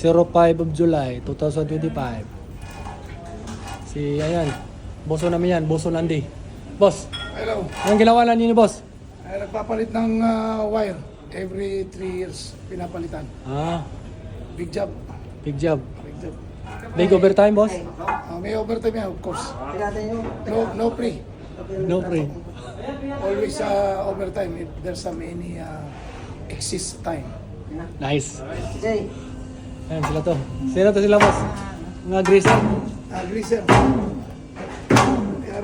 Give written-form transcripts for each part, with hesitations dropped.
05 of July 2025. Ayan, boso namin yan, boso Landy. Boss, Hello. anong ginawa lang niyo ni boss? Ay, nagpapalit ng wire. Every 3 years, pinapalitan. Big job. Big job. Big job. Big overtime, boss? May overtime yan, of course. No free. No free. Always overtime if there's some any excess time. Nice. Ayan sila to. Sino to sila, boss? Mga greaser. Greaser.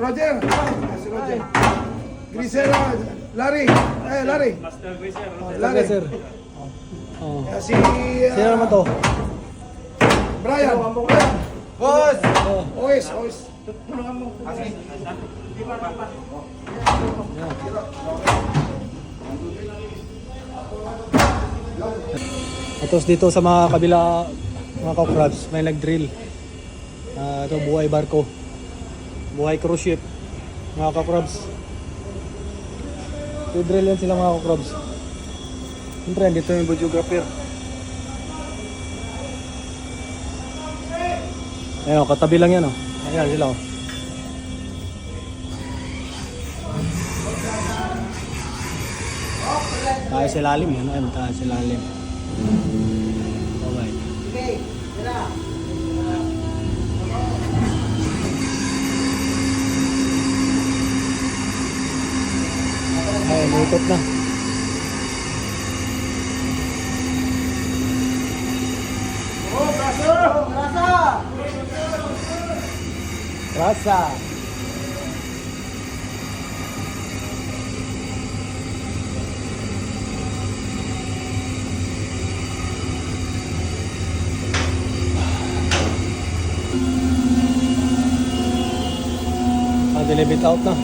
Roger. Si Roger. Greaser. Larry. Larry. Master Greaser. Larry. Greaser. Oh. Si Sino naman to? Brian. Boss! Oh. Ois. Tapos dito sa mga kabila, mga ka-crabs, may nag-drill. Ito, buhay barko. Buhay cruise ship. Mga ka-crabs. I-drill yan sila mga ka-crabs. Siyempre, dito yung videographer. Ayan o, katabi lang yan o. Ayan sila o. Tayo sa lalim yan. Ayan, tayo sa lalim. Okay. Ay, naikot na. Rasa. Dilibit out na.